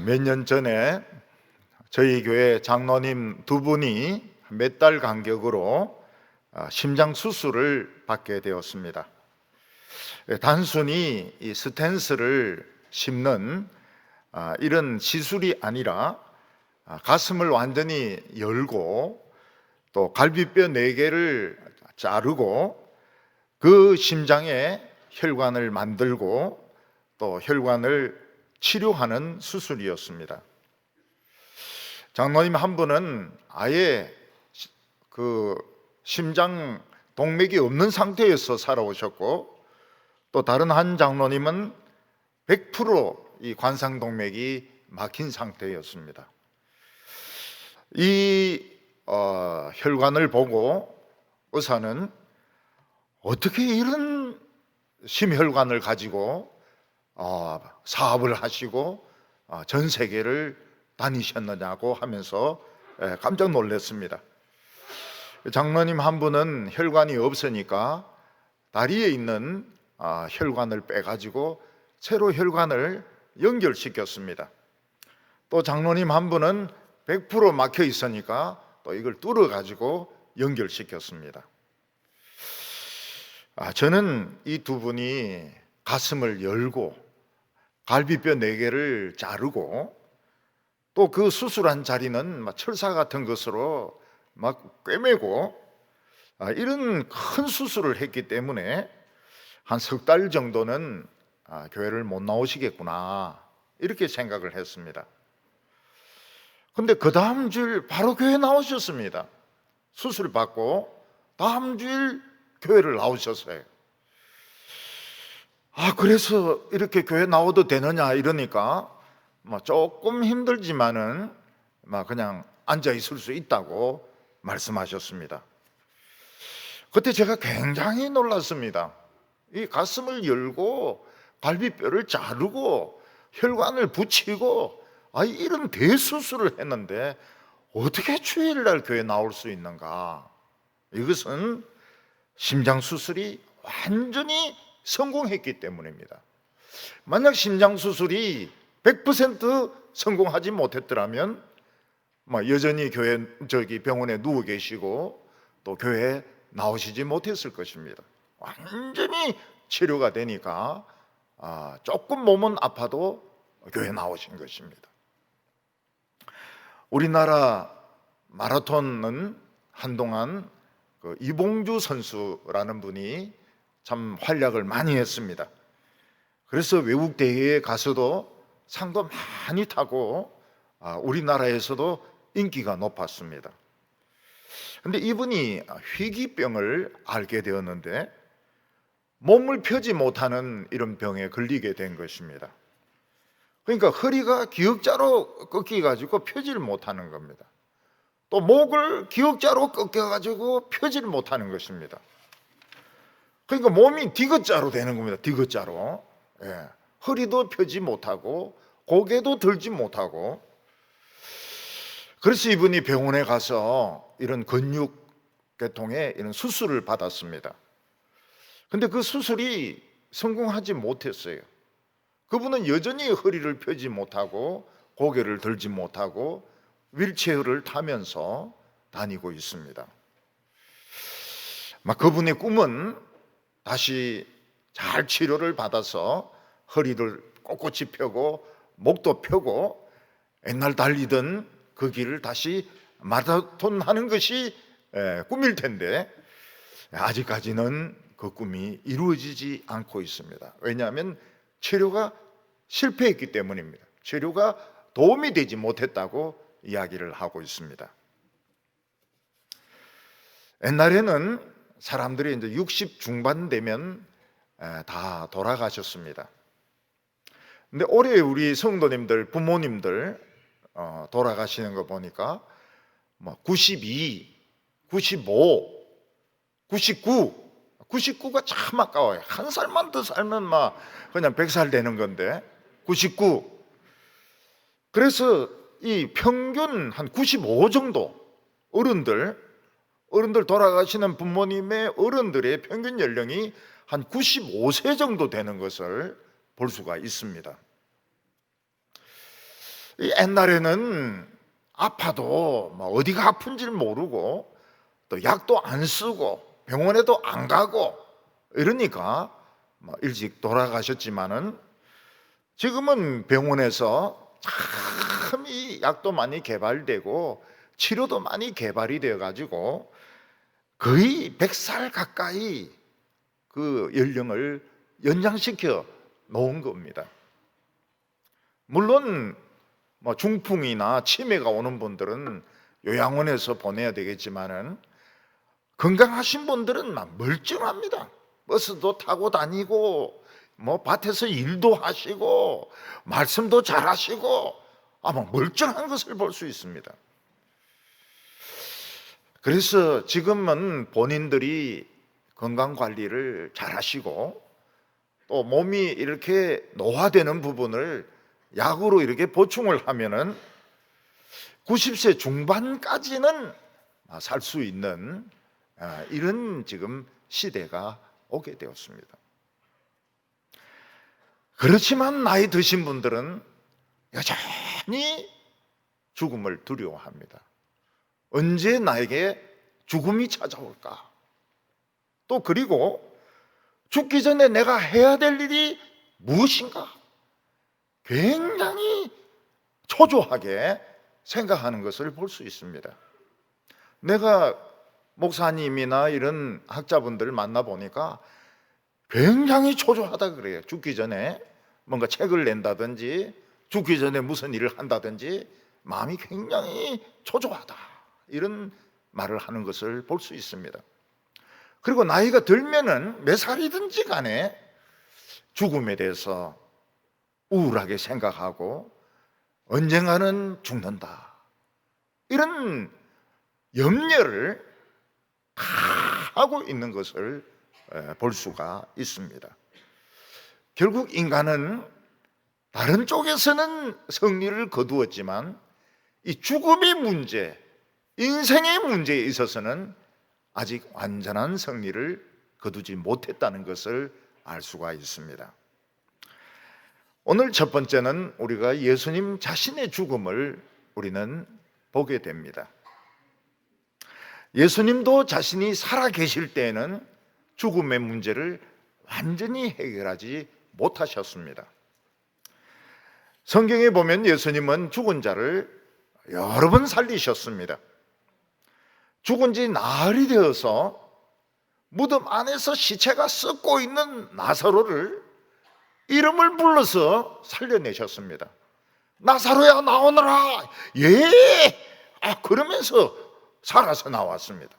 몇 년 전에 저희 교회 장로님 두 분이 몇 달 간격으로 심장 수술을 받게 되었습니다. 단순히 이 스텐스를 심는 이런 시술이 아니라 가슴을 완전히 열고 또 갈비뼈 4개를 자르고 그 심장에 혈관을 만들고 또 혈관을 치료하는 수술이었습니다. 장로님 한 분은 아예 그 심장 동맥이 없는 상태에서 살아오셨고, 또 다른 한 장로님은 100% 이 관상 동맥이 막힌 상태였습니다. 이 혈관을 보고 의사는 어떻게 이런 심혈관을 가지고 사업을 하시고 전 세계를 다니셨느냐고 하면서 깜짝 놀랐습니다. 장로님 한 분은 혈관이 없으니까 다리에 있는 혈관을 빼가지고 새로 혈관을 연결시켰습니다. 또 장로님 한 분은 100% 막혀 있으니까 또 이걸 뚫어가지고 연결시켰습니다. 저는 이 두 분이 가슴을 열고 갈비뼈 4개를 자르고 또 그 수술한 자리는 철사 같은 것으로 막 꿰매고 이런 큰 수술을 했기 때문에 한 석 달 정도는 교회를 못 나오시겠구나 이렇게 생각을 했습니다. 근데 그 다음 주일 바로 교회 나오셨습니다. 수술 받고 다음 주일 교회를 나오셨어요. 그래서 이렇게 교회 나와도 되느냐 이러니까 조금 힘들지만은 그냥 앉아 있을 수 있다고 말씀하셨습니다. 그때 제가 굉장히 놀랐습니다. 이 가슴을 열고 갈비뼈를 자르고 혈관을 붙이고 이런 대수술을 했는데 어떻게 주일날 교회 나올 수 있는가? 이것은 심장 수술이 완전히 성공했기 때문입니다. 만약 심장 수술이 100% 성공하지 못했더라면 여전히 병원에 누워 계시고 또 교회에 나오시지 못했을 것입니다. 완전히 치료가 되니까 조금 몸은 아파도 교회 나오신 것입니다. 우리나라 마라톤은 한동안 이봉주 선수라는 분이 참 활약을 많이 했습니다. 그래서 외국 대회에 가서도 상도 많이 타고 우리나라에서도 인기가 높았습니다. 그런데 이분이 희귀병을 앓게 되었는데 몸을 펴지 못하는 이런 병에 걸리게 된 것입니다. 그러니까 허리가 기역자로 꺾여가지고 펴지를 못하는 겁니다. 또 목을 기역자로 꺾여가지고 펴지를 못하는 것입니다. 그러니까 몸이 디귿자로 되는 겁니다. 디귿자로. 허리도 펴지 못하고 고개도 들지 못하고. 그래서 이분이 병원에 가서 이런 근육계통에 이런 수술을 받았습니다. 근데 그 수술이 성공하지 못했어요. 그분은 여전히 허리를 펴지 못하고 고개를 들지 못하고 휠체어를 타면서 다니고 있습니다. 그분의 꿈은 다시 잘 치료를 받아서 허리를 꼿꼿이 펴고 목도 펴고 옛날 달리던 그 길을 다시 마라톤 하는 것이 꿈일 텐데 아직까지는 그 꿈이 이루어지지 않고 있습니다. 왜냐하면 치료가 실패했기 때문입니다. 치료가 도움이 되지 못했다고 이야기를 하고 있습니다. 옛날에는 사람들이 이제 60 중반 되면 다 돌아가셨습니다. 근데 올해 우리 성도님들, 부모님들 돌아가시는 거 보니까 92, 95, 99가 참 아까워요. 한 살만 더 살면 그냥 100살 되는 건데 99. 그래서 이 평균 한 95 정도 어른들 돌아가시는 부모님의 어른들의 평균 연령이 한 95세 정도 되는 것을 볼 수가 있습니다. 옛날에는 아파도 뭐 어디가 아픈지 모르고 또 약도 안 쓰고 병원에도 안 가고 이러니까 뭐 일찍 돌아가셨지만은 지금은 병원에서 참 이 약도 많이 개발되고 치료도 많이 개발이 되어 가지고 거의 100살 가까이 그 연령을 연장시켜 놓은 겁니다. 물론 뭐 중풍이나 치매가 오는 분들은 요양원에서 보내야 되겠지만은 건강하신 분들은 막 멀쩡합니다. 버스도 타고 다니고 뭐 밭에서 일도 하시고 말씀도 잘하시고 아마 멀쩡한 것을 볼 수 있습니다. 그래서 지금은 본인들이 건강 관리를 잘 하시고 또 몸이 이렇게 노화되는 부분을 약으로 이렇게 보충을 하면은 90세 중반까지는 살 수 있는 이런 지금 시대가 오게 되었습니다. 그렇지만 나이 드신 분들은 여전히 죽음을 두려워합니다. 언제 나에게 죽음이 찾아올까? 또 그리고 죽기 전에 내가 해야 될 일이 무엇인가? 굉장히 초조하게 생각하는 것을 볼 수 있습니다. 내가 목사님이나 이런 학자분들을 만나보니까 굉장히 초조하다 그래요. 죽기 전에 뭔가 책을 낸다든지 죽기 전에 무슨 일을 한다든지 마음이 굉장히 초조하다, 이런 말을 하는 것을 볼 수 있습니다. 그리고 나이가 들면은 몇 살이든지 간에 죽음에 대해서 우울하게 생각하고 언젠가는 죽는다, 이런 염려를 다 하고 있는 것을 볼 수가 있습니다. 결국 인간은 다른 쪽에서는 승리를 거두었지만 이 죽음의 문제, 인생의 문제에 있어서는 아직 완전한 승리를 거두지 못했다는 것을 알 수가 있습니다. 오늘 첫 번째는 우리가 예수님 자신의 죽음을 우리는 보게 됩니다. 예수님도 자신이 살아 계실 때에는 죽음의 문제를 완전히 해결하지 못하셨습니다. 성경에 보면 예수님은 죽은 자를 여러 번 살리셨습니다. 죽은 지 나흘이 되어서 무덤 안에서 시체가 썩고 있는 나사로를 이름을 불러서 살려내셨습니다. 나사로야 나오너라. 예. 그러면서 살아서 나왔습니다.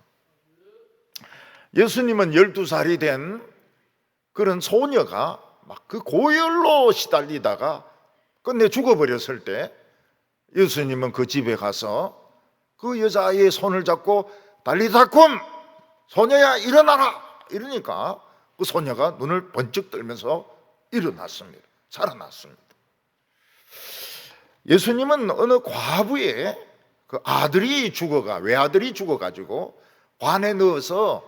예수님은 12살이 된 그런 소녀가 막 그 고열로 시달리다가 끝내 죽어버렸을 때 예수님은 그 집에 가서 그 여자아이의 손을 잡고 달리다쿰, 소녀야 일어나라, 이러니까 그 소녀가 눈을 번쩍 뜨면서 일어났습니다. 살아났습니다. 예수님은 어느 과부의 그 아들이 외아들이 죽어가지고 관에 넣어서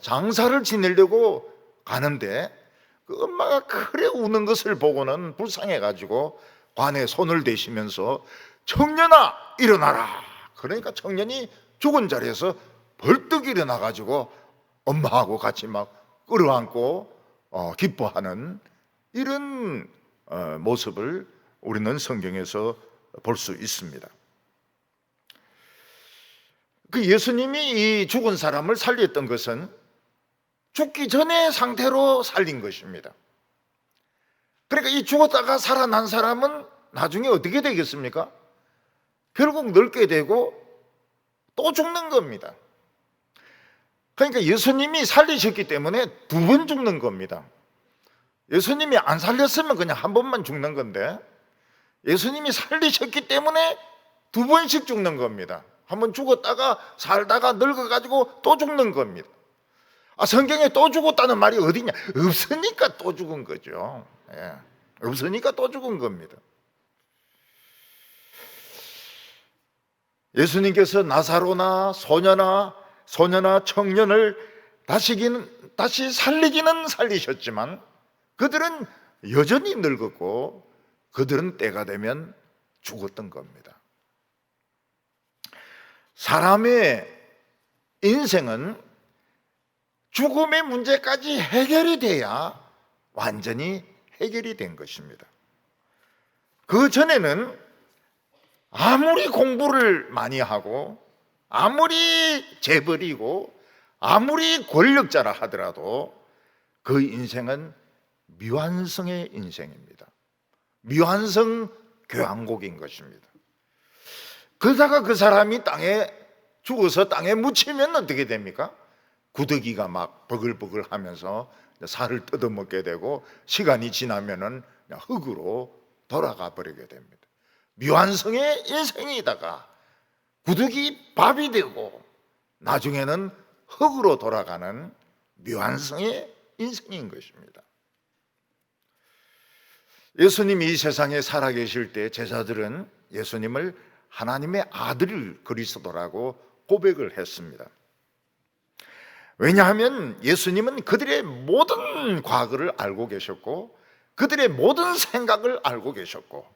장사를 지내려고 가는데 그 엄마가 그래 우는 것을 보고는 불쌍해가지고 관에 손을 대시면서 청년아 일어나라. 그러니까 청년이 죽은 자리에서 벌떡 일어나가지고 엄마하고 같이 막 끌어안고 기뻐하는 이런 모습을 우리는 성경에서 볼 수 있습니다. 그 예수님이 이 죽은 사람을 살렸던 것은 죽기 전의 상태로 살린 것입니다. 그러니까 이 죽었다가 살아난 사람은 나중에 어떻게 되겠습니까? 결국 늙게 되고 또 죽는 겁니다. 그러니까 예수님이 살리셨기 때문에 두 번 죽는 겁니다. 예수님이 안 살렸으면 그냥 한 번만 죽는 건데 예수님이 살리셨기 때문에 두 번씩 죽는 겁니다. 한 번 죽었다가 살다가 늙어가지고 또 죽는 겁니다. 성경에 또 죽었다는 말이 어디냐? 없으니까 또 죽은 거죠. 없으니까 또 죽은 겁니다. 예수님께서 나사로나 소녀나 청년을 다시 살리기는 살리셨지만 그들은 여전히 늙었고 그들은 때가 되면 죽었던 겁니다. 사람의 인생은 죽음의 문제까지 해결이 돼야 완전히 해결이 된 것입니다. 그 전에는 아무리 공부를 많이 하고 아무리 재벌이고 아무리 권력자라 하더라도 그 인생은 미완성의 인생입니다. 미완성 교향곡인 것입니다. 그러다가 그 사람이 땅에 죽어서 땅에 묻히면 어떻게 됩니까? 구더기가 막 버글버글 하면서 살을 뜯어먹게 되고 시간이 지나면은 흙으로 돌아가 버리게 됩니다. 미완성의 인생이다가 구더기 밥이 되고 나중에는 흙으로 돌아가는 미완성의 인생인 것입니다. 예수님이 이 세상에 살아계실 때 제자들은 예수님을 하나님의 아들 그리스도라고 고백을 했습니다. 왜냐하면 예수님은 그들의 모든 과거를 알고 계셨고 그들의 모든 생각을 알고 계셨고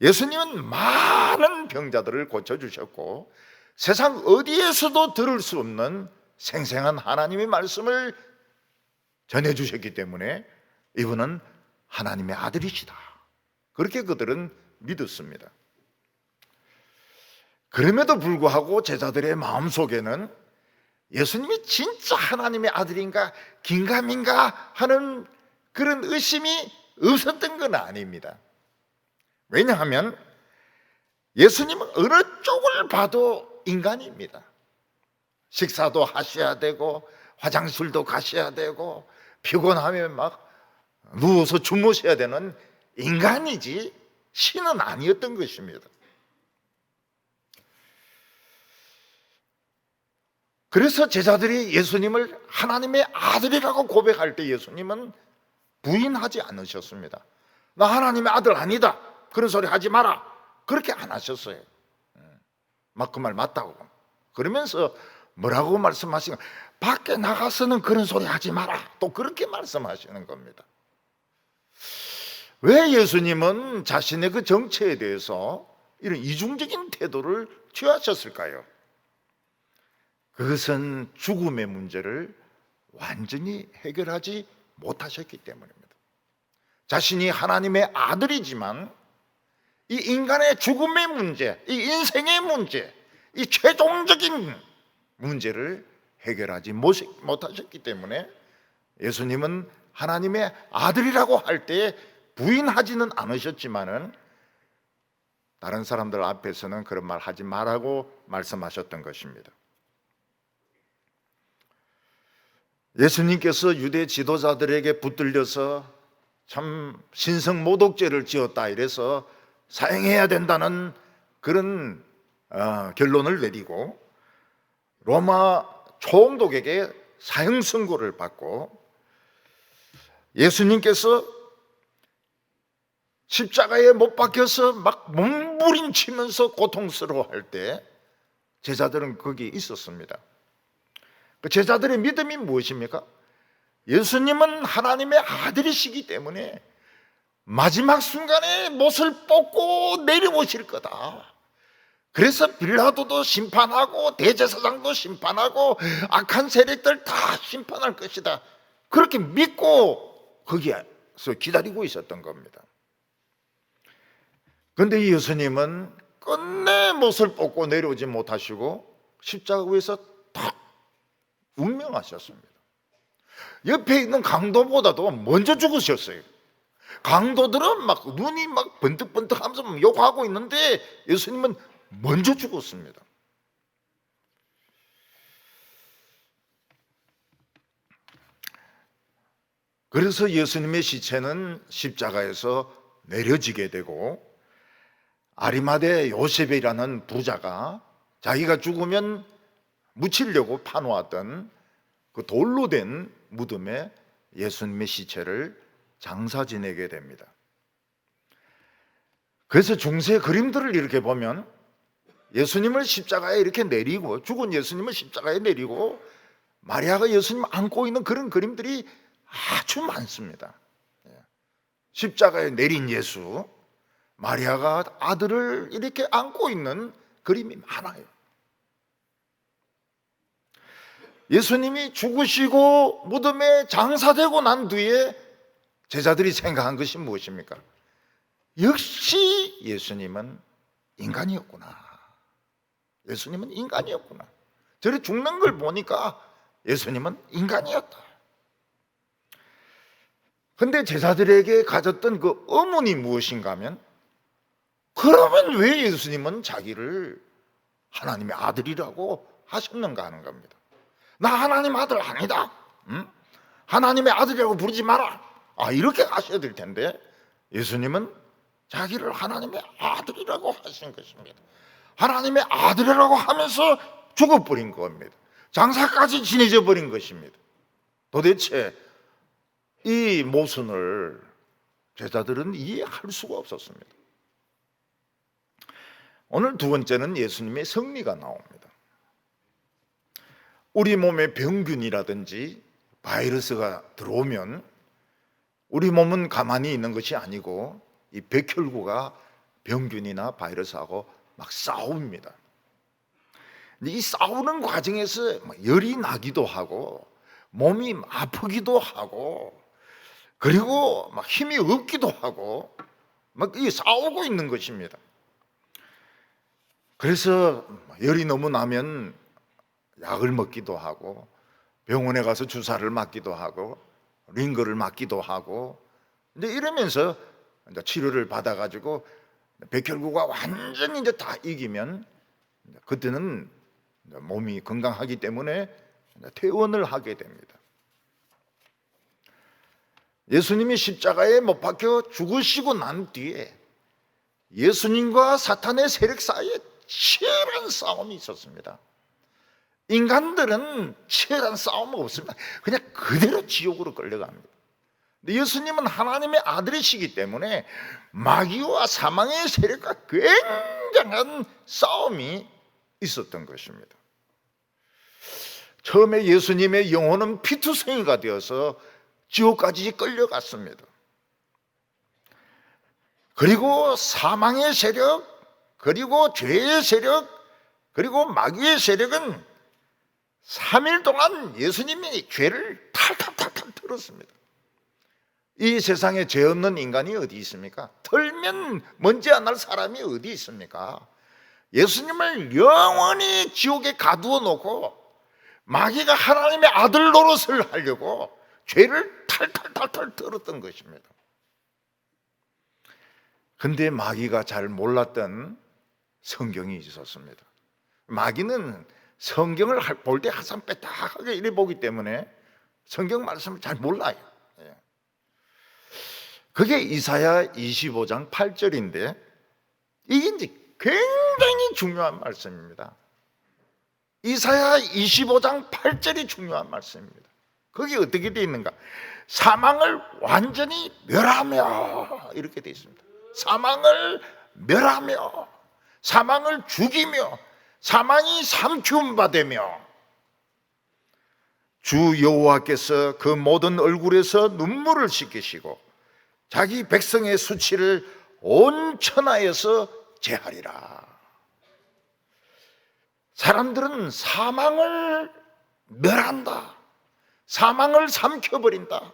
예수님은 많은 병자들을 고쳐주셨고 세상 어디에서도 들을 수 없는 생생한 하나님의 말씀을 전해주셨기 때문에 이분은 하나님의 아들이시다, 그렇게 그들은 믿었습니다. 그럼에도 불구하고 제자들의 마음속에는 예수님이 진짜 하나님의 아들인가 긴가민가 하는 그런 의심이 없었던 건 아닙니다. 왜냐하면 예수님은 어느 쪽을 봐도 인간입니다. 식사도 하셔야 되고 화장실도 가셔야 되고 피곤하면 막 누워서 주무셔야 되는 인간이지 신은 아니었던 것입니다. 그래서 제자들이 예수님을 하나님의 아들이라고 고백할 때 예수님은 부인하지 않으셨습니다. 나 하나님의 아들 아니다, 그런 소리 하지 마라, 그렇게 안 하셨어요. 막 그 말 맞다고 그러면서 뭐라고 말씀하시는, 밖에 나가서는 그런 소리 하지 마라, 또 그렇게 말씀하시는 겁니다. 왜 예수님은 자신의 그 정체에 대해서 이런 이중적인 태도를 취하셨을까요? 그것은 죽음의 문제를 완전히 해결하지 못하셨기 때문입니다. 자신이 하나님의 아들이지만 이 인간의 죽음의 문제, 이 인생의 문제, 이 최종적인 문제를 해결하지 못하셨기 때문에 예수님은 하나님의 아들이라고 할 때 부인하지는 않으셨지만은 다른 사람들 앞에서는 그런 말 하지 말라고 말씀하셨던 것입니다. 예수님께서 유대 지도자들에게 붙들려서 참 신성모독죄를 지었다 이래서 사형해야 된다는 그런 결론을 내리고 로마 총독에게 사형 선고를 받고 예수님께서 십자가에 못 박혀서 막 몸부림치면서 고통스러워할 때 제자들은 거기 있었습니다. 그 제자들의 믿음이 무엇입니까? 예수님은 하나님의 아들이시기 때문에 마지막 순간에 못을 뽑고 내려오실 거다. 그래서 빌라도도 심판하고 대제사장도 심판하고 악한 세력들 다 심판할 것이다, 그렇게 믿고 거기에서 기다리고 있었던 겁니다. 그런데 예수님은 끝내 못을 뽑고 내려오지 못하시고 십자가 위에서 탁 운명하셨습니다. 옆에 있는 강도보다도 먼저 죽으셨어요. 강도들은 막 눈이 막 번뜩번뜩 하면서 욕하고 있는데 예수님은 먼저 죽었습니다. 그래서 예수님의 시체는 십자가에서 내려지게 되고 아리마대 요셉이라는 부자가 자기가 죽으면 묻히려고 파놓았던 그 돌로 된 무덤에 예수님의 시체를 장사 지내게 됩니다. 그래서 중세 그림들을 이렇게 보면 예수님을 십자가에 이렇게 내리고, 죽은 예수님을 십자가에 내리고 마리아가 예수님 안고 있는 그런 그림들이 아주 많습니다. 십자가에 내린 예수, 마리아가 아들을 이렇게 안고 있는 그림이 많아요. 예수님이 죽으시고 무덤에 장사되고 난 뒤에 제자들이 생각한 것이 무엇입니까? 역시 예수님은 인간이었구나. 예수님은 인간이었구나. 저리 죽는 걸 보니까 예수님은 인간이었다. 근데 제자들에게 가졌던 그 의문이 무엇인가 하면, 그러면 왜 예수님은 자기를 하나님의 아들이라고 하셨는가 하는 겁니다. 나 하나님 아들 아니다. 응? 하나님의 아들이라고 부르지 마라. 이렇게 하셔야 될 텐데 예수님은 자기를 하나님의 아들이라고 하신 것입니다. 하나님의 아들이라고 하면서 죽어버린 겁니다. 장사까지 지내져 버린 것입니다. 도대체 이 모순을 제자들은 이해할 수가 없었습니다. 오늘 두 번째는 예수님의 승리가 나옵니다. 우리 몸에 병균이라든지 바이러스가 들어오면 우리 몸은 가만히 있는 것이 아니고 이 백혈구가 병균이나 바이러스하고 막 싸웁니다. 이 싸우는 과정에서 열이 나기도 하고 몸이 아프기도 하고 그리고 막 힘이 없기도 하고 막 이 싸우고 있는 것입니다. 그래서 열이 너무 나면 약을 먹기도 하고 병원에 가서 주사를 맞기도 하고 링거를 맞기도 하고 이제 이러면서 이제 치료를 받아가지고 백혈구가 완전히 이제 다 이기면 그때는 몸이 건강하기 때문에 퇴원을 하게 됩니다. 예수님이 십자가에 못 박혀 죽으시고 난 뒤에 예수님과 사탄의 세력 사이에 치열한 싸움이 있었습니다. 인간들은 치열한 싸움은 없습니다. 그냥 그대로 지옥으로 끌려갑니다. 근데 예수님은 하나님의 아들이시기 때문에 마귀와 사망의 세력과 굉장한 싸움이 있었던 것입니다. 처음에 예수님의 영혼은 피투성이가 되어서 지옥까지 끌려갔습니다. 그리고 사망의 세력, 그리고 죄의 세력, 그리고 마귀의 세력은 3일 동안 예수님이 죄를 탈탈탈탈 털었습니다. 이 세상에 죄 없는 인간이 어디 있습니까? 털면 먼지 안 날 사람이 어디 있습니까? 예수님을 영원히 지옥에 가두어 놓고 마귀가 하나님의 아들 노릇을 하려고 죄를 탈탈탈탈 털었던 것입니다. 근데 마귀가 잘 몰랐던 성경이 있었습니다. 마귀는 성경을 볼 때 항상 빼딱하게 이래 보기 때문에 성경 말씀을 잘 몰라요. 그게 이사야 25장 8절인데 이게 이제 굉장히 중요한 말씀입니다. 이사야 25장 8절이 중요한 말씀입니다. 거기 어떻게 되어 있는가? 사망을 완전히 멸하며 이렇게 되어 있습니다. 사망을 멸하며 사망을 죽이며 사망이 삼키움 받으며 주 여호와께서 그 모든 얼굴에서 눈물을 씻기시고 자기 백성의 수치를 온 천하에서 제하리라. 사람들은 사망을 멸한다, 사망을 삼켜버린다,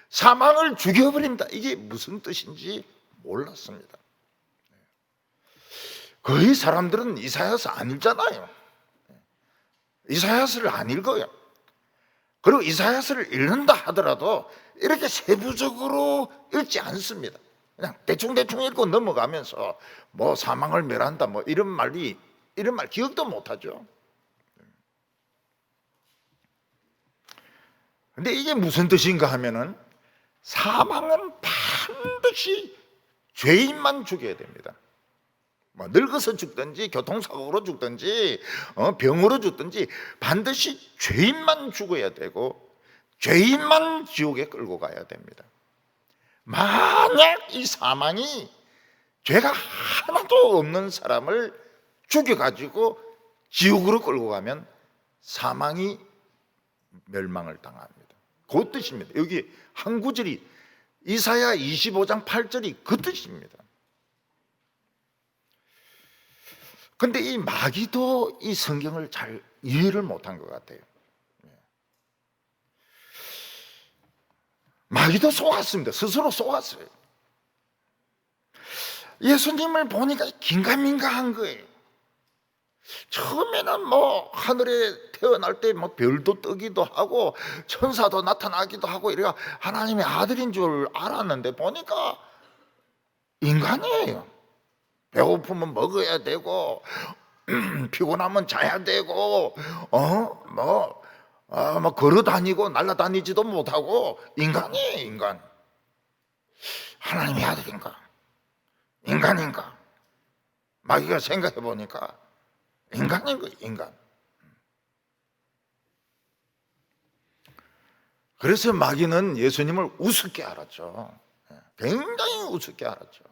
사망을 죽여버린다. 이게 무슨 뜻인지 몰랐습니다. 거의 사람들은 이사야서 안 읽잖아요. 이사야서를 안 읽어요. 그리고 이사야서를 읽는다 하더라도 이렇게 세부적으로 읽지 않습니다. 그냥 대충대충 읽고 넘어가면서 뭐 사망을 멸한다 뭐 이런 말 기억도 못하죠. 근데 이게 무슨 뜻인가 하면은 사망은 반드시 죄인만 죽여야 됩니다. 뭐 늙어서 죽든지 교통사고로 죽든지 병으로 죽든지 반드시 죄인만 죽어야 되고 죄인만 지옥에 끌고 가야 됩니다. 만약 이 사망이 죄가 하나도 없는 사람을 죽여가지고 지옥으로 끌고 가면 사망이 멸망을 당합니다. 그 뜻입니다. 여기 한 구절이 이사야 25장 8절이 그 뜻입니다. 근데 이 마귀도 이 성경을 잘 이해를 못한 것 같아요. 마귀도 속았습니다. 스스로 속았어요. 예수님을 보니까 긴가민가한 거예요. 처음에는 뭐 하늘에 태어날 때 뭐 별도 뜨기도 하고 천사도 나타나기도 하고 이래가 하나님의 아들인 줄 알았는데 보니까 인간이에요. 배고프면 먹어야 되고 피곤하면 자야 되고 뭐 걸어다니고 날아다니지도 못하고 인간이에요. 인간. 하나님의 아들인가? 인간인가? 마귀가 생각해 보니까 인간인 거예요. 인간. 그래서 마귀는 예수님을 우습게 알았죠. 굉장히 우습게 알았죠.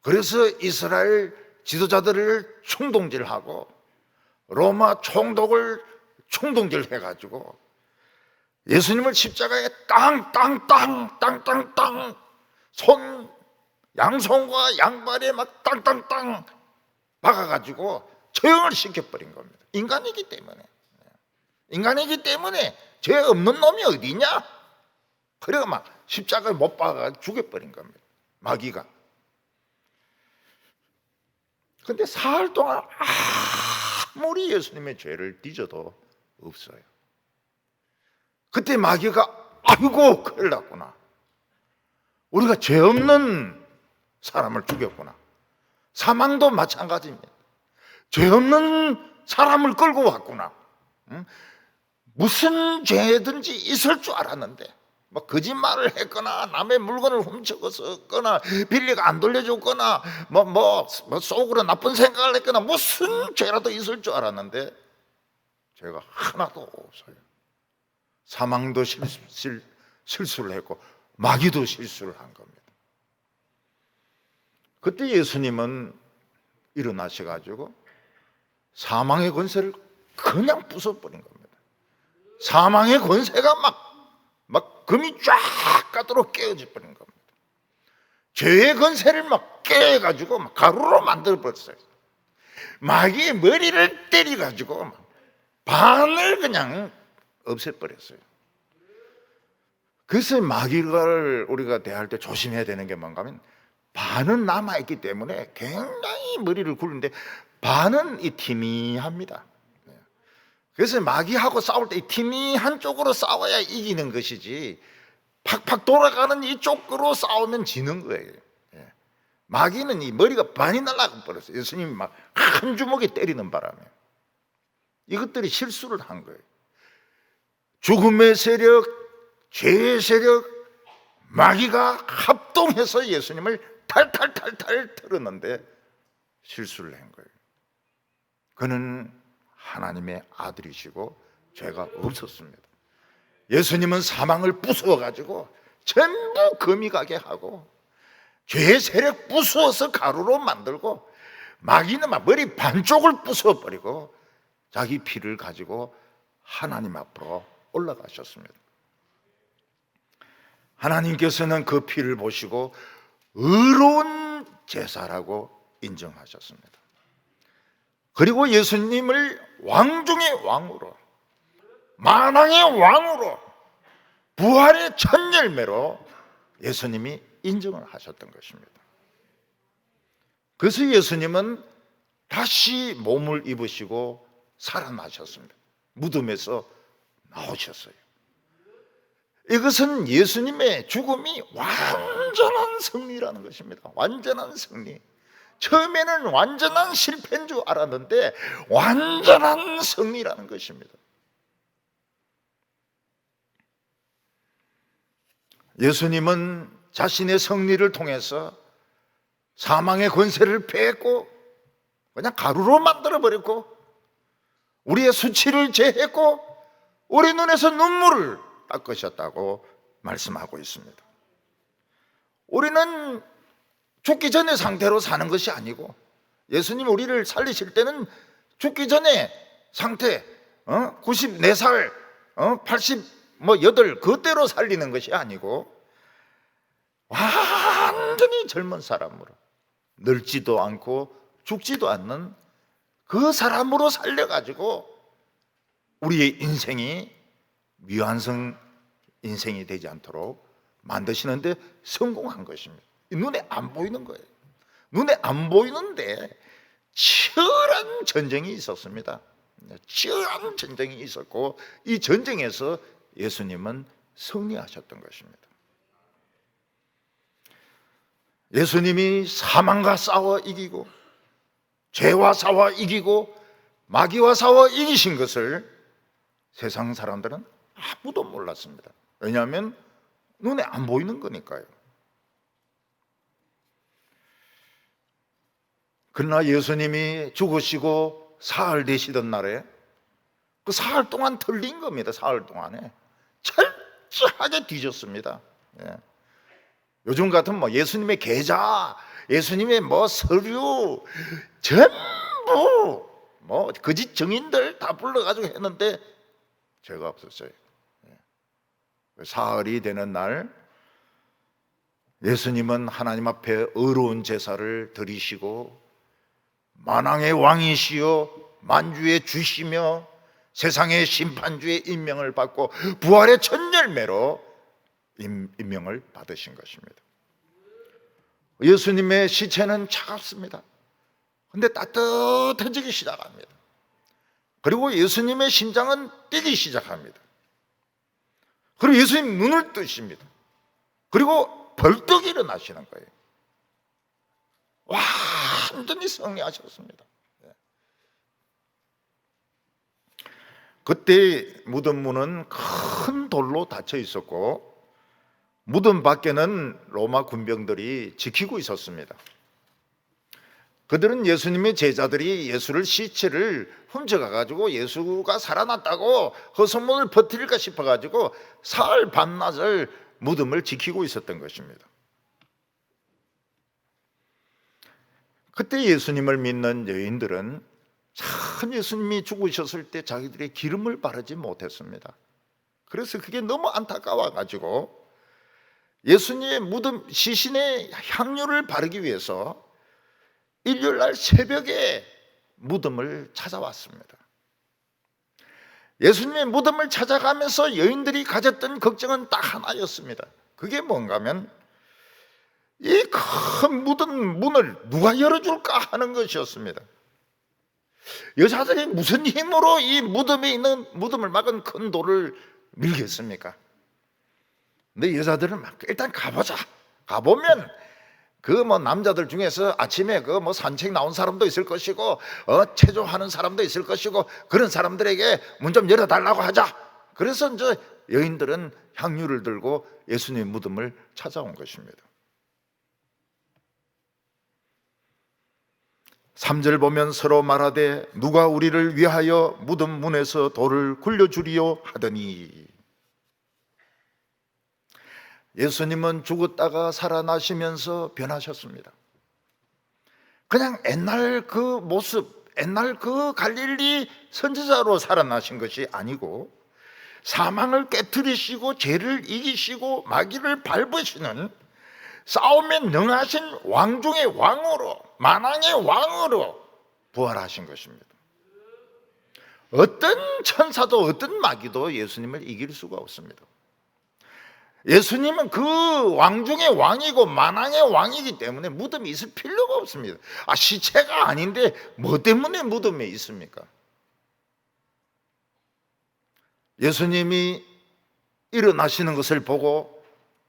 그래서 이스라엘 지도자들을 총동질하고 로마 총독을 총동질해가지고 예수님을 십자가에 땅땅땅 손 양손과 양발에 막 땅땅땅 박아가지고 처형을 시켜버린 겁니다. 인간이기 때문에 죄 없는 놈이 어디냐? 그래가 막 십자가에 못 박아 죽여버린 겁니다. 마귀가. 근데 사흘 동안 아무리 예수님의 죄를 뒤져도 없어요. 그때 마귀가 아이고 큰일 났구나. 우리가 죄 없는 사람을 죽였구나. 사망도 마찬가지입니다. 죄 없는 사람을 끌고 왔구나. 무슨 죄든지 있을 줄 알았는데 뭐 거짓말을 했거나 남의 물건을 훔쳐갔거나 빌리가 안 돌려줬거나 뭐 속으로 나쁜 생각을 했거나 무슨 죄라도 있을 줄 알았는데 죄가 하나도 없어요. 사망도 실수를 했고 마귀도 실수를 한 겁니다. 그때 예수님은 일어나셔가지고 사망의 권세를 그냥 부숴버린 겁니다. 사망의 권세가 막 금이 쫙 가도록 깨어져 버린 겁니다. 죄의 권세를 막 깨가지고 막 가루로 만들어 버렸어요. 마귀의 머리를 때려가지고 반을 그냥 없애버렸어요. 그래서 마귀를 우리가 대할 때 조심해야 되는 게 뭔가 하면 반은 남아있기 때문에 굉장히 머리를 굴리는데 반은 이 희미합니다. 그래서 마귀하고 싸울 때 이 희미한 쪽으로 싸워야 이기는 것이지 팍팍 돌아가는 이쪽으로 싸우면 지는 거예요. 마귀는 이 머리가 반이 날아가 버렸어요. 예수님이 막 한 주먹에 때리는 바람에 이것들이 실수를 한 거예요. 죽음의 세력, 죄의 세력, 마귀가 합동해서 예수님을 탈탈탈탈 털었는데 실수를 한 거예요. 그는 하나님의 아들이시고 죄가 없었습니다. 예수님은 사망을 부수어가지고 전부 금이 가게 하고 죄의 세력 부수어서 가루로 만들고 마귀는 막 머리 반쪽을 부숴버리고 자기 피를 가지고 하나님 앞으로 올라가셨습니다. 하나님께서는 그 피를 보시고 의로운 제사라고 인정하셨습니다. 그리고 예수님을 왕 중의 왕으로, 만왕의 왕으로, 부활의 첫 열매로 예수님이 인정을 하셨던 것입니다. 그래서 예수님은 다시 몸을 입으시고 살아나셨습니다. 무덤에서 나오셨어요. 이것은 예수님의 죽음이 완전한 승리라는 것입니다. 완전한 승리. 처음에는 완전한 실패인 줄 알았는데 완전한 승리라는 것입니다. 예수님은 자신의 승리를 통해서 사망의 권세를 패했고 그냥 가루로 만들어버렸고 우리의 수치를 제했고 우리 눈에서 눈물을 닦으셨다고 말씀하고 있습니다. 우리는 죽기 전의 상태로 사는 것이 아니고 예수님 우리를 살리실 때는 죽기 전의 상태 94살 88 그때로 살리는 것이 아니고 완전히 젊은 사람으로 늙지도 않고 죽지도 않는 그 사람으로 살려가지고 우리의 인생이 미완성 인생이 되지 않도록 만드시는데 성공한 것입니다. 눈에 안 보이는 거예요. 눈에 안 보이는데 치열한 전쟁이 있었습니다. 치열한 전쟁이 있었고 이 전쟁에서 예수님은 승리하셨던 것입니다. 예수님이 사망과 싸워 이기고 죄와 싸워 이기고 마귀와 싸워 이기신 것을 세상 사람들은 아무도 몰랐습니다. 왜냐하면 눈에 안 보이는 거니까요. 그러나 예수님이 죽으시고 사흘 되시던 날에 그 사흘 동안 틀린 겁니다. 사흘 동안에 철저하게 뒤졌습니다. 예. 요즘 같은 뭐 예수님의 계좌, 예수님의 뭐 서류 전부 뭐 거짓 증인들 다 불러가지고 했는데 죄가 없었어요. 사흘이 되는 날 예수님은 하나님 앞에 의로운 제사를 드리시고 만왕의 왕이시여 만주의 주시며 세상의 심판주의 임명을 받고 부활의 첫 열매로 임명을 받으신 것입니다. 예수님의 시체는 차갑습니다. 근데 따뜻해지기 시작합니다. 그리고 예수님의 심장은 뛰기 시작합니다. 그리고 예수님 눈을 뜨십니다. 그리고 벌떡 일어나시는 거예요. 완전히 승리하셨습니다. 그때 무덤 문은 큰 돌로 닫혀 있었고 무덤 밖에는 로마 군병들이 지키고 있었습니다. 그들은 예수님의 제자들이 예수를 시체를 훔쳐가가지고 예수가 살아났다고 그 소문을 퍼뜨릴까 싶어가지고 사흘 밤낮을 무덤을 지키고 있었던 것입니다. 그때 예수님을 믿는 여인들은 참 예수님이 죽으셨을 때 자기들의 기름을 바르지 못했습니다. 그래서 그게 너무 안타까워가지고 예수님의 무덤 시신의 향유를 바르기 위해서 일요일날 새벽에 무덤을 찾아왔습니다. 예수님의 무덤을 찾아가면서 여인들이 가졌던 걱정은 딱 하나였습니다. 그게 뭔가 하면 이 큰 무덤 문을 누가 열어줄까 하는 것이었습니다. 여자들이 무슨 힘으로 이 무덤에 있는 무덤을 막은 큰 돌을 밀겠습니까? 근데 여자들은 막 일단 가보자. 가보면 그 뭐 남자들 중에서 아침에 그 뭐 산책 나온 사람도 있을 것이고 체조하는 사람도 있을 것이고 그런 사람들에게 문 좀 열어달라고 하자. 그래서 이제 여인들은 향유를 들고 예수님의 무덤을 찾아온 것입니다. 3절 보면 서로 말하되 누가 우리를 위하여 무덤 문에서 돌을 굴려주리요 하더니 예수님은 죽었다가 살아나시면서 변하셨습니다. 그냥 옛날 그 모습, 옛날 그 갈릴리 선지자로 살아나신 것이 아니고 사망을 깨트리시고 죄를 이기시고 마귀를 밟으시는 싸움에 능하신 왕 중의 왕으로, 만왕의 왕으로 부활하신 것입니다. 어떤 천사도 어떤 마귀도 예수님을 이길 수가 없습니다. 예수님은 그 왕 중의 왕이고 만왕의 왕이기 때문에 무덤이 있을 필요가 없습니다. 시체가 아닌데 뭐 때문에 무덤에 있습니까? 예수님이 일어나시는 것을 보고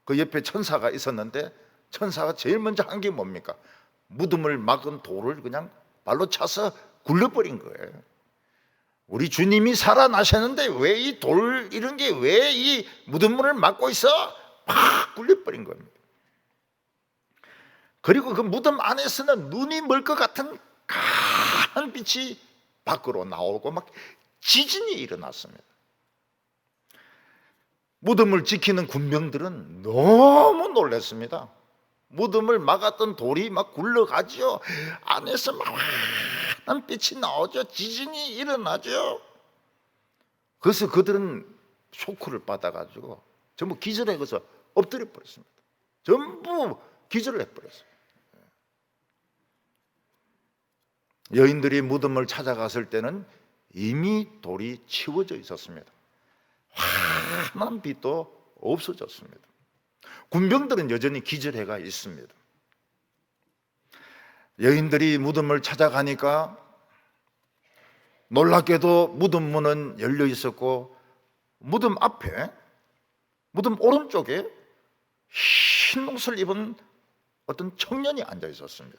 그 옆에 천사가 있었는데 천사가 제일 먼저 한 게 뭡니까? 무덤을 막은 돌을 그냥 발로 차서 굴려버린 거예요. 우리 주님이 살아나셨는데 왜 이 돌 이런 게 왜 이 무덤문을 막고 있어? 팍 굴려버린 겁니다. 그리고 그 무덤 안에서는 눈이 멀 것 같은 강한 빛이 밖으로 나오고 막 지진이 일어났습니다. 무덤을 지키는 군병들은 너무 놀랐습니다. 무덤을 막았던 돌이 막 굴러가죠. 안에서 막 환한 빛이 나오죠. 지진이 일어나죠. 그래서 그들은 쇼크를 받아가지고 전부 기절해서 엎드려 버렸습니다. 전부 기절을 해버렸어요. 여인들이 무덤을 찾아갔을 때는 이미 돌이 치워져 있었습니다. 환한 빛도 없어졌습니다. 군병들은 여전히 기절해가 있습니다. 여인들이 무덤을 찾아가니까 놀랍게도 무덤 문은 열려 있었고 무덤 앞에, 무덤 오른쪽에 흰 옷을 입은 어떤 청년이 앉아 있었습니다.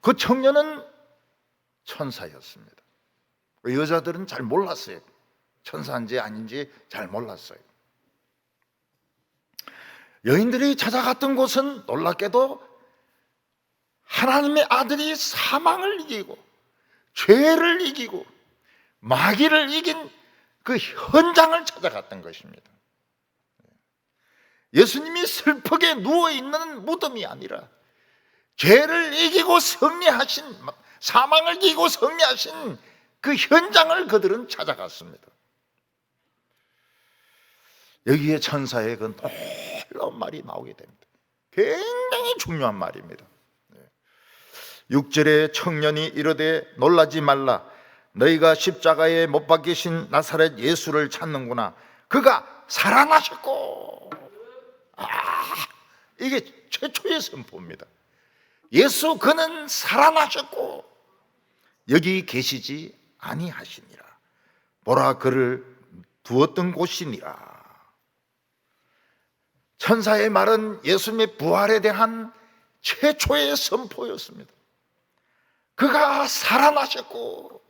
그 청년은 천사였습니다. 여자들은 잘 몰랐어요. 천사인지 아닌지 잘 몰랐어요. 여인들이 찾아갔던 곳은 놀랍게도 하나님의 아들이 사망을 이기고 죄를 이기고 마귀를 이긴 그 현장을 찾아갔던 것입니다. 예수님이 슬프게 누워있는 무덤이 아니라 죄를 이기고 승리하신, 사망을 이기고 승리하신 그 현장을 그들은 찾아갔습니다. 여기에 천사의 그 놀라운 말이 나오게 됩니다. 굉장히 중요한 말입니다. 6절에 청년이 이르되 놀라지 말라, 너희가 십자가에 못 박히신 나사렛 예수를 찾는구나. 그가 살아나셨고. 이게 최초의 선포입니다. 예수 그는 살아나셨고 여기 계시지 아니하시니라. 보라 그를 두었던 곳이니라. 천사의 말은 예수님의 부활에 대한 최초의 선포였습니다. 그가 살아나셨고,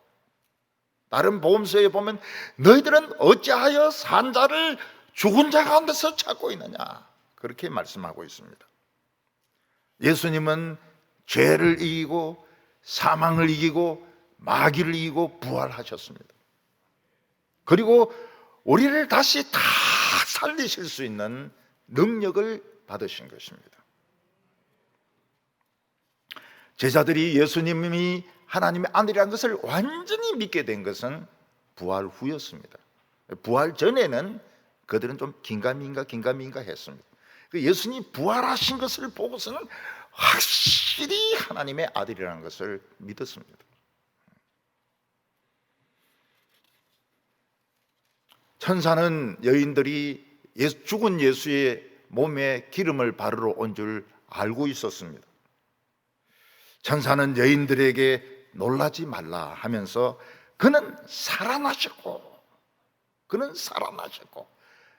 다른 복음서에 보면 너희들은 어찌하여 산 자를 죽은 자 가운데서 찾고 있느냐, 그렇게 말씀하고 있습니다. 예수님은 죄를 이기고 사망을 이기고 마귀를 이기고 부활하셨습니다. 그리고 우리를 다시 다 살리실 수 있는 능력을 받으신 것입니다. 제자들이 예수님이 하나님의 아들이라는 것을 완전히 믿게 된 것은 부활 후였습니다. 부활 전에는 그들은 좀 긴가민가 했습니다. 예수님이 부활하신 것을 보고서는 확실히 하나님의 아들이라는 것을 믿었습니다. 천사는 여인들이 죽은 예수의 몸에 기름을 바르러 온 줄 알고 있었습니다. 천사는 여인들에게 놀라지 말라 하면서 그는 살아나셨고,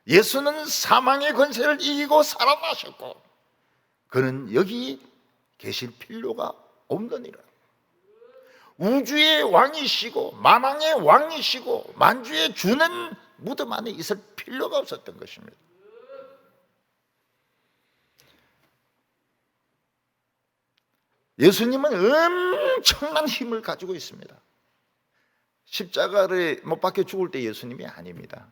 예수는 사망의 권세를 이기고 살아나셨고 그는 여기 계실 필요가 없느니라. 우주의 왕이시고 만왕의 왕이시고 만주의 주는 무덤 안에 있을 필요가 없었던 것입니다. 예수님은 엄청난 힘을 가지고 있습니다. 십자가를 못 박혀 죽을 때 예수님이 아닙니다.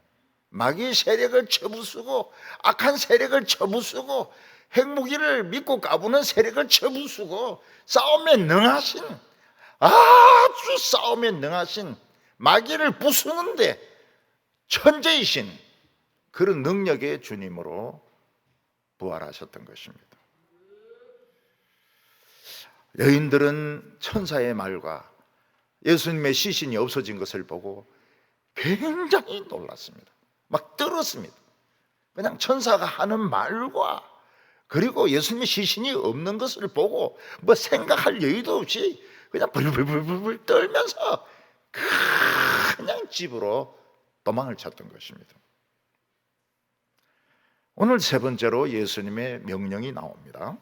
마귀의 세력을 쳐부수고 악한 세력을 쳐부수고 핵무기를 믿고 까부는 세력을 쳐부수고 싸움에 능하신, 아주 싸움에 능하신, 마귀를 부수는데 천재이신 그런 능력의 주님으로 부활하셨던 것입니다. 여인들은 천사의 말과 예수님의 시신이 없어진 것을 보고 굉장히 놀랐습니다. 막 떨었습니다. 그냥 천사가 하는 말과 그리고 예수님의 시신이 없는 것을 보고 뭐 생각할 여유도 없이 그냥 불불불불 떨면서 그냥 집으로 도망을 쳤던 것입니다. 오늘 세 번째로 예수님의 명령이 나옵니다.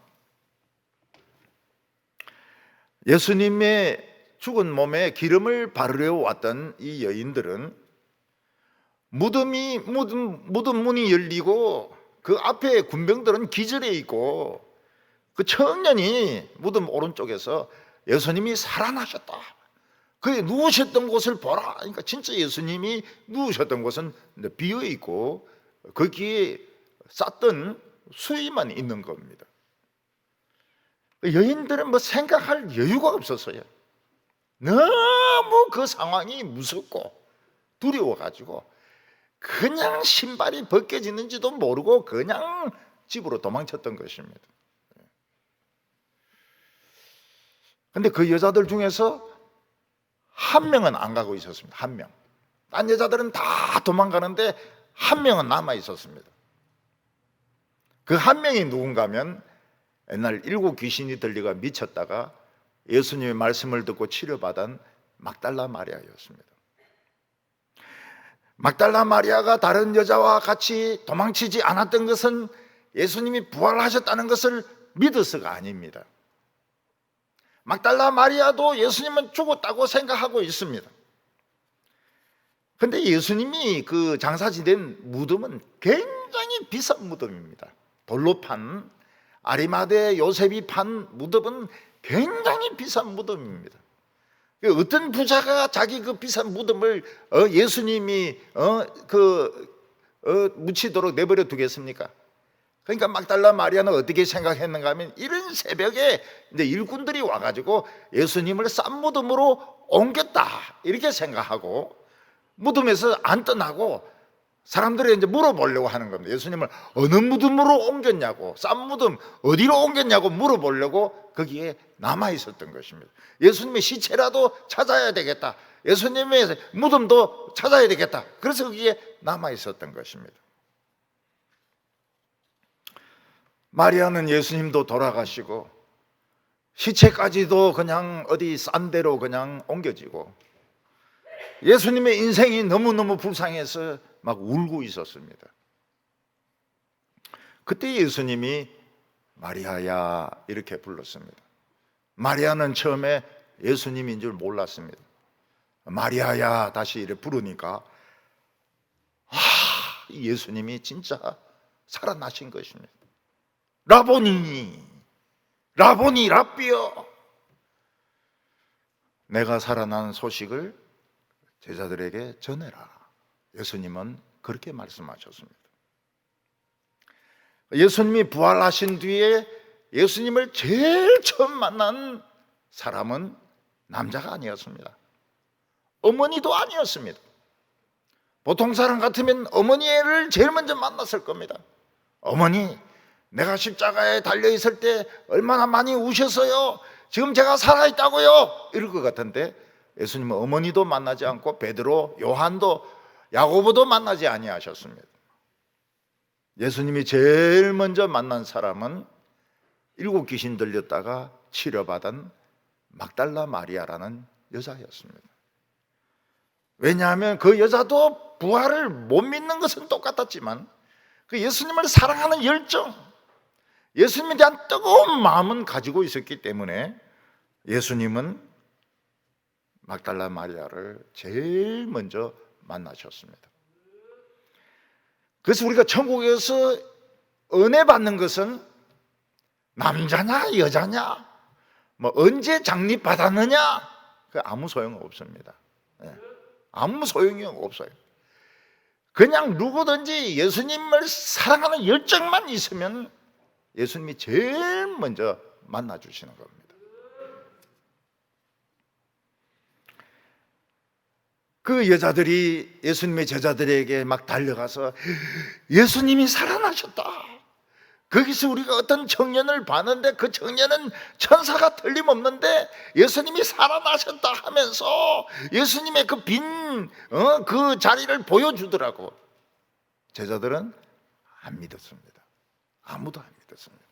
예수님의 죽은 몸에 기름을 바르려 왔던 이 여인들은 무덤 문이 열리고 그 앞에 군병들은 기절해 있고 그 청년이 무덤 오른쪽에서 예수님이 살아나셨다, 그에 누우셨던 곳을 보라. 그러니까 진짜 예수님이 누우셨던 곳은 비어 있고 거기에 쌌던 수위만 있는 겁니다. 여인들은 뭐 생각할 여유가 없었어요. 너무 그 상황이 무섭고 두려워가지고 그냥 신발이 벗겨지는지도 모르고 그냥 집으로 도망쳤던 것입니다. 근데 그 여자들 중에서 한 명은 안 가고 있었습니다. 한 명. 딴 여자들은 다 도망가는데 한 명은 남아 있었습니다. 그 한 명이 누군가 하면 옛날 7 귀신이 들려가 미쳤다가 예수님의 말씀을 듣고 치료받은 막달라 마리아였습니다. 막달라 마리아가 다른 여자와 같이 도망치지 않았던 것은 예수님이 부활하셨다는 것을 믿어서가 아닙니다. 막달라 마리아도 예수님은 죽었다고 생각하고 있습니다. 그런데 예수님이 그 장사지된 무덤은 굉장히 비싼 무덤입니다. 돌로 판, 아리마대 요셉이 판 무덤은 굉장히 비싼 무덤입니다. 어떤 부자가 자기 그 비싼 무덤을 예수님이 묻히도록 내버려 두겠습니까? 그러니까 막달라 마리아는 어떻게 생각했는가 하면 이른 새벽에 이제 일꾼들이 와가지고 예수님을 싼 무덤으로 옮겼다 이렇게 생각하고 무덤에서 안 떠나고 사람들이 이제 물어보려고 하는 겁니다. 예수님을 어느 무덤으로 옮겼냐고, 싼 무덤 어디로 옮겼냐고 물어보려고 거기에 남아 있었던 것입니다. 예수님의 시체라도 찾아야 되겠다. 예수님의 무덤도 찾아야 되겠다. 그래서 거기에 남아 있었던 것입니다. 마리아는 예수님도 돌아가시고 시체까지도 그냥 어디 싼 데로 그냥 옮겨지고 예수님의 인생이 너무너무 불쌍해서 막 울고 있었습니다. 그때 예수님이 마리아야 이렇게 불렀습니다. 마리아는 처음에 예수님인 줄 몰랐습니다. 마리아야 다시 이렇게 부르니까 예수님이 진짜 살아나신 것입니다. 라보니 랍비여, 내가 살아난 소식을 제자들에게 전해라. 예수님은 그렇게 말씀하셨습니다. 예수님이 부활하신 뒤에 예수님을 제일 처음 만난 사람은 남자가 아니었습니다. 어머니도 아니었습니다. 보통 사람 같으면 어머니를 제일 먼저 만났을 겁니다. 어머니, 내가 십자가에 달려있을 때 얼마나 많이 우셨어요. 지금 제가 살아있다고요. 이럴 것 같은데 예수님은 어머니도 만나지 않고 베드로, 요한도, 야고보도 만나지 아니하셨습니다. 예수님이 제일 먼저 만난 사람은 7 귀신 들렸다가 치료받은 막달라 마리아라는 여자였습니다. 왜냐하면 그 여자도 부활을 못 믿는 것은 똑같았지만 그 예수님을 사랑하는 열정, 예수님에 대한 뜨거운 마음은 가지고 있었기 때문에 예수님은 막달라 마리아를 제일 먼저 만나셨습니다. 그래서 우리가 천국에서 은혜 받는 것은 남자냐 여자냐, 뭐 언제 장립 받았느냐, 그 아무 소용 없습니다. 아무 소용이 없어요. 그냥 누구든지 예수님을 사랑하는 열정만 있으면 예수님이 제일 먼저 만나주시는 겁니다. 그 여자들이 예수님의 제자들에게 막 달려가서 예수님이 살아나셨다. 거기서 우리가 어떤 청년을 봤는데 그 청년은 천사가 틀림없는데 예수님이 살아나셨다 하면서 예수님의 그 빈 그 자리를 보여주더라고. 제자들은 안 믿었습니다. 아무도 안 믿었습니다.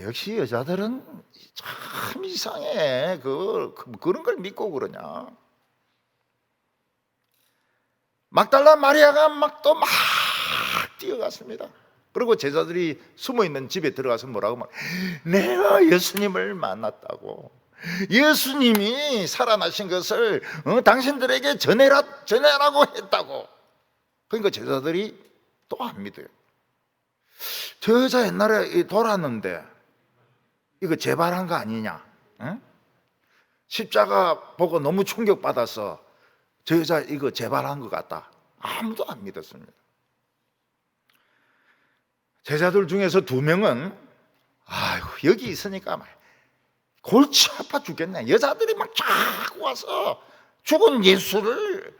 역시 여자들은 참 이상해. 그런 걸 믿고 그러냐. 막달라 마리아가 막 뛰어갔습니다. 그리고 제자들이 숨어있는 집에 들어가서 뭐라고 말, 내가 예수님을 만났다고, 예수님이 살아나신 것을 당신들에게 전해라고 했다고. 그러니까 제자들이 또 안 믿어요. 저 여자 옛날에 돌았는데 이거 재발한 거 아니냐? 응? 십자가 보고 너무 충격받아서 저 여자 이거 재발한 것 같다. 아무도 안 믿었습니다. 제자들 중에서 2명은 여기 있으니까 골치 아파 죽겠네. 여자들이 막 쫙 와서 죽은 예수를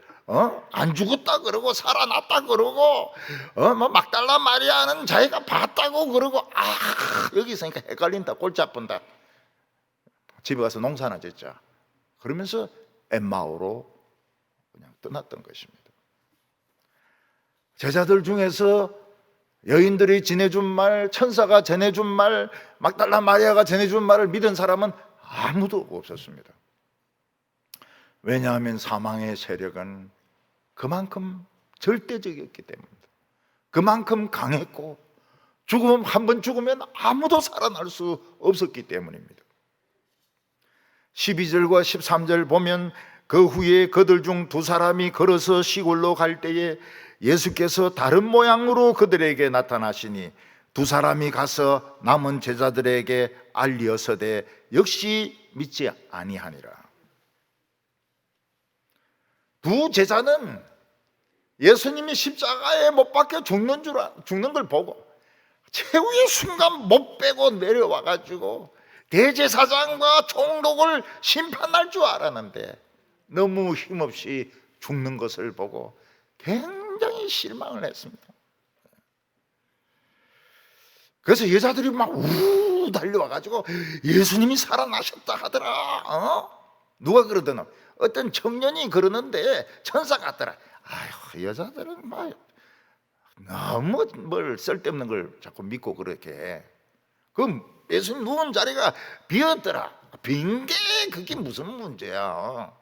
안 죽었다 그러고 살아났다 그러고 뭐 막달라 마리아는 자기가 봤다고 그러고 여기 있으니까 헷갈린다. 골치 아픈다. 집에 가서 농사나 짓자. 그러면서 엠마오로 그냥 떠났던 것입니다. 제자들 중에서 여인들이 전해준 말, 천사가 전해준 말, 막달라 마리아가 전해준 말을 믿은 사람은 아무도 없었습니다. 왜냐하면 사망의 세력은 그만큼 절대적이었기 때문입니다. 그만큼 강했고 한 번 죽으면 아무도 살아날 수 없었기 때문입니다. 12절과 13절 보면 그 후에 그들 중 두 사람이 걸어서 시골로 갈 때에 예수께서 다른 모양으로 그들에게 나타나시니 두 사람이 가서 남은 제자들에게 알리어서되 역시 믿지 아니하니라. 두 제자는 예수님이 십자가에 못 박혀 죽는 걸 보고 최후의 순간 못 빼고 내려와 가지고 대제사장과 총독을 심판할 줄 알았는데 너무 힘없이 죽는 것을 보고 굉장히 실망을 했습니다. 그래서 여자들이 막 우르르 달려와 가지고 예수님이 살아나셨다 하더라. 누가 그러더나? 어떤 청년이 그러는데 천사 같더라. 아휴, 여자들은 막 너무 뭘 쓸데없는 걸 자꾸 믿고 그렇게. 그럼 예수님 누운 자리가 비었더라. 빈 게 그게 무슨 문제야?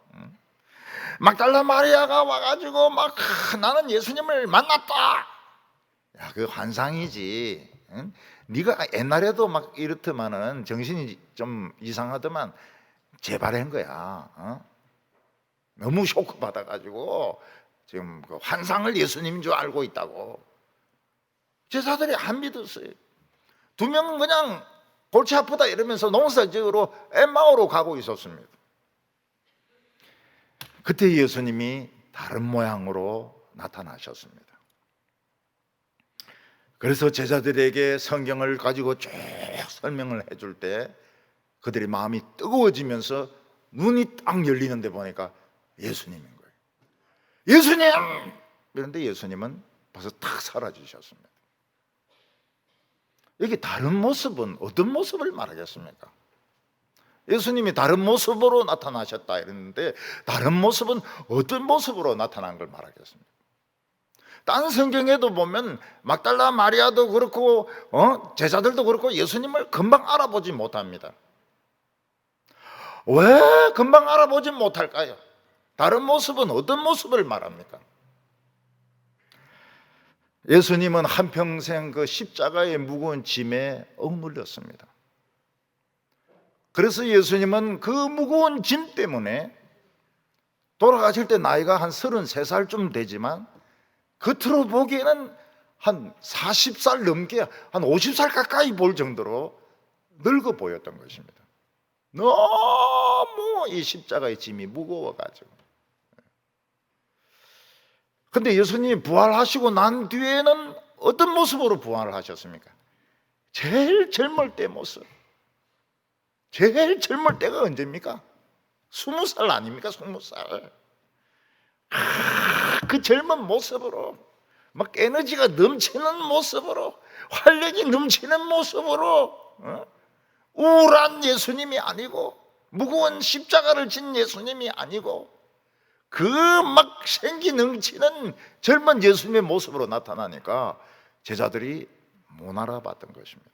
막달라 마리아가 와가지고 막 나는 예수님을 만났다. 야, 그 환상이지. 응? 네가 옛날에도 막 이렇더만은 정신이 좀 이상하더만 재발한 거야. 너무 쇼크 받아가지고 지금 그 환상을 예수님인 줄 알고 있다고. 제자들이 안 믿었어요. 두 명은 그냥 골치 아프다 이러면서 농사지으러 엠마오로 가고 있었습니다. 그때 예수님이 다른 모양으로 나타나셨습니다. 그래서 제자들에게 성경을 가지고 쭉 설명을 해줄 때 그들의 마음이 뜨거워지면서 눈이 딱 열리는데 보니까 예수님인 거예요. 예수님! 그런데 예수님은 벌써 탁 사라지셨습니다. 여기 다른 모습은 어떤 모습을 말하겠습니까? 예수님이 다른 모습으로 나타나셨다 이랬는데 다른 모습은 어떤 모습으로 나타난 걸 말하겠습니까? 딴 성경에도 보면 막달라 마리아도 그렇고 제자들도 그렇고 예수님을 금방 알아보지 못합니다. 왜 금방 알아보지 못할까요? 다른 모습은 어떤 모습을 말합니까? 예수님은 한평생 그 십자가의 무거운 짐에 억눌렸습니다. 그래서 예수님은 그 무거운 짐 때문에 돌아가실 때 나이가 한 33살쯤 되지만 겉으로 보기에는 한 40살 넘게 한 50살 가까이 볼 정도로 늙어 보였던 것입니다. 너무 이 십자가의 짐이 무거워가지고. 근데 예수님이 부활하시고 난 뒤에는 어떤 모습으로 부활을 하셨습니까? 제일 젊을 때 모습. 제일 젊을 때가 언제입니까? 20살 아닙니까? 20살. 그 젊은 모습으로 막 에너지가 넘치는 모습으로 활력이 넘치는 모습으로 우울한 예수님이 아니고 무거운 십자가를 진 예수님이 아니고 그 막 생기 넘치는 젊은 예수님의 모습으로 나타나니까 제자들이 못 알아봤던 것입니다.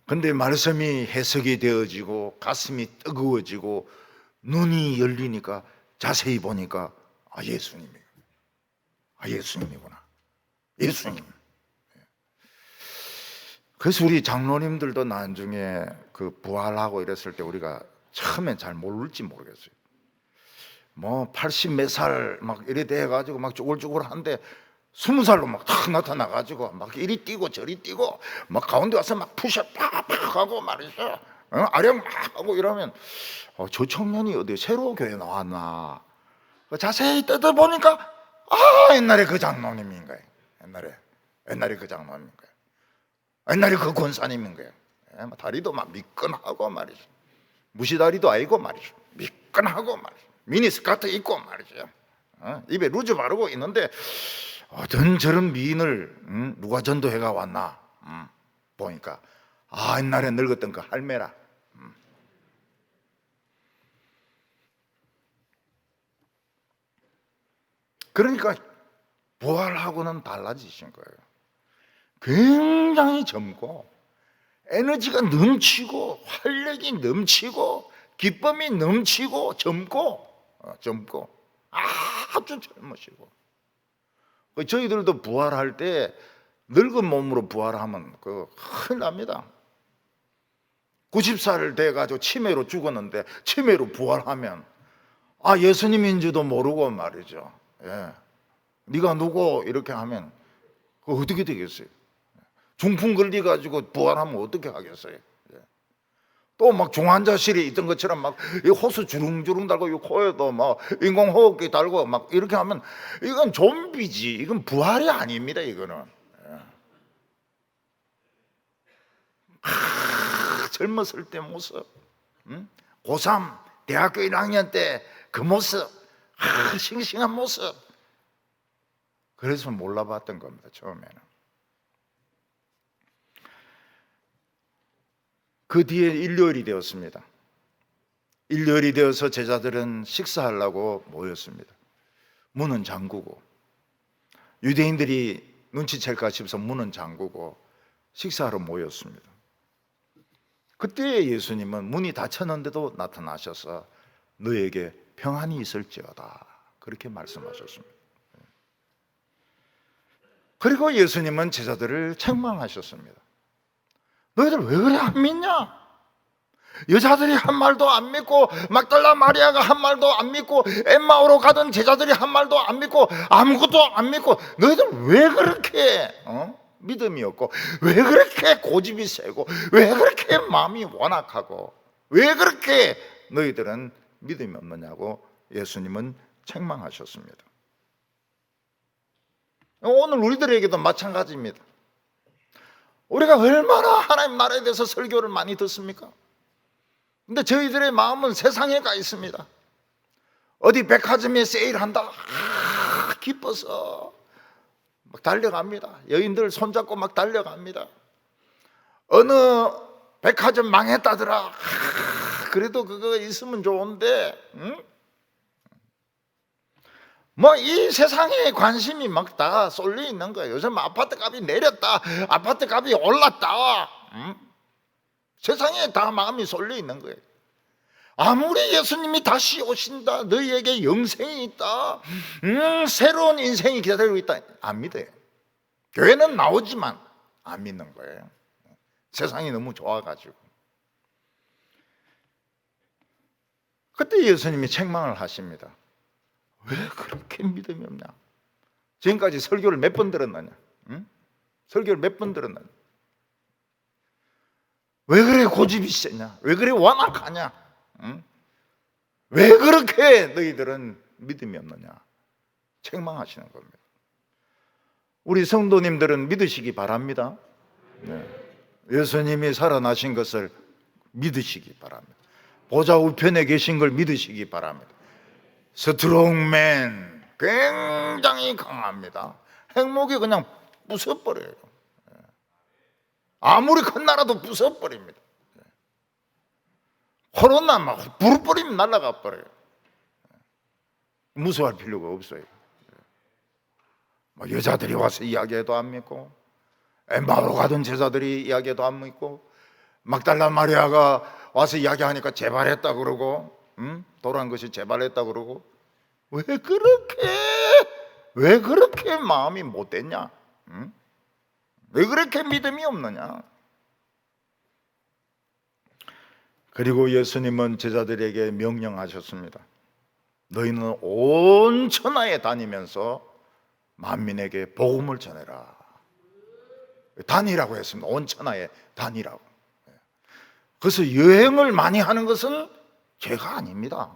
근데 말씀이 해석이 되어지고 가슴이 뜨거워지고 눈이 열리니까 자세히 보니까 예수님이구나. 예수님. 그래서 우리 장로님들도 나중에 그 부활하고 이랬을 때 우리가 처음엔 잘 모를지 모르겠어요. 뭐 80 몇 살 막 이래 돼가지고 막 쭈글쭈글한데 20살로 막 탁 나타나가지고 막 이리 뛰고 저리 뛰고 막 가운데 와서 막 푸셔 팍팍 하고 말이죠. 아령 막 하고 이러면 저 청년이 어디 새로 교회 나왔나? 자세히 뜯어보니까 옛날에 그 장로님인 거예요. 옛날에 그 장로님인 거예요. 옛날에 그 권사님인 거예요. 다리도 막 미끈하고 말이죠. 무시다리도 아니고 말이죠. 미끈하고 말이죠. 미니스커트 입고 말이죠. 입에 루즈 바르고 있는데 어떤 저런 미인을 누가 전도해가 왔나 보니까 옛날에 늙었던 그 할매라. 그러니까 부활하고는 달라지신 거예요. 굉장히 젊고 에너지가 넘치고 활력이 넘치고 기쁨이 넘치고 젊고 아주 젊으시고, 저희들도 부활할 때 늙은 몸으로 부활하면 큰일 납니다. 90살 돼가지고 치매로 죽었는데 치매로 부활하면 예수님인지도 모르고 말이죠. 예. 네가 누구 이렇게 하면 그거 어떻게 되겠어요? 중풍 걸려가지고 부활하면 어떻게 하겠어요? 예. 또 막 중환자실에 있던 것처럼 막 호수 주릉주릉 달고 코에도 막 인공호흡기 달고 막 이렇게 하면 이건 좀비지. 이건 부활이 아닙니다. 이거는. 젊었을 때 모습, 고3 대학교 1학년 때 그 모습, 싱싱한 모습. 그래서 몰라봤던 겁니다. 처음에는. 그 뒤에 일요일이 되었습니다. 일요일이 되어서 제자들은 식사하려고 모였습니다. 문은 잠그고, 유대인들이 눈치챌까 싶어서 문은 잠그고 식사하러 모였습니다. 그때 예수님은 문이 닫혔는데도 나타나셔서 너에게 평안이 있을지어다 그렇게 말씀하셨습니다. 그리고 예수님은 제자들을 책망하셨습니다. 너희들 왜 그래 안 믿냐? 여자들이 한 말도 안 믿고, 막달라 마리아가 한 말도 안 믿고, 엠마오로 가던 제자들이 한 말도 안 믿고, 아무것도 안 믿고, 너희들 왜 그렇게 믿음이 없고, 왜 그렇게 고집이 세고, 왜 그렇게 마음이 완악하고, 왜 그렇게 너희들은 믿음이 없느냐고 예수님은 책망하셨습니다. 오늘 우리들에게도 마찬가지입니다. 우리가 얼마나 하나님 나라에 대해서 설교를 많이 듣습니까? 근데 저희들의 마음은 세상에 가 있습니다. 어디 백화점에 세일한다, 기뻐서 막 달려갑니다. 여인들 손잡고 막 달려갑니다. 어느 백화점 망했다더라, 그래도 그거 있으면 좋은데, 뭐 이 세상에 관심이 막 다 쏠려 있는 거예요. 요즘 아파트 값이 내렸다, 아파트 값이 올랐다, 세상에 다 마음이 쏠려 있는 거예요. 아무리 예수님이 다시 오신다, 너희에게 영생이 있다, 새로운 인생이 기다리고 있다, 안 믿어요. 교회는 나오지만 안 믿는 거예요. 세상이 너무 좋아가지고. 그때 예수님이 책망을 하십니다. 왜 그렇게 믿음이 없냐? 지금까지 설교를 몇 번 들었느냐? 설교를 몇 번 들었느냐? 왜 그래 고집이 세냐? 왜 그래 완악하냐? 왜 그렇게 너희들은 믿음이 없느냐? 책망하시는 겁니다. 우리 성도님들은 믿으시기 바랍니다. 네. 예수님이 살아나신 것을 믿으시기 바랍니다. 보좌 우편에 계신 걸 믿으시기 바랍니다. 스트롱맨, 굉장히 강합니다. 핵무기 그냥 부숴버려요. 아무리 큰 나라도 부숴버립니다. 코로나 막 불 뿌리면 날아가 버려요. 무서워할 필요가 없어요. 뭐 여자들이 와서 이야기해도 안 믿고, 엠마오로 가던 제자들이 이야기해도 안 믿고, 막달라 마리아가 와서 이야기하니까 재발했다 그러고, 돌아온 것이 재발했다 그러고, 왜 그렇게 마음이 못됐냐? 왜 그렇게 믿음이 없느냐? 그리고 예수님은 제자들에게 명령하셨습니다. 너희는 온 천하에 다니면서 만민에게 복음을 전해라. 다니라고 했습니다. 온 천하에 다니라고. 그래서 여행을 많이 하는 것은 죄가 아닙니다.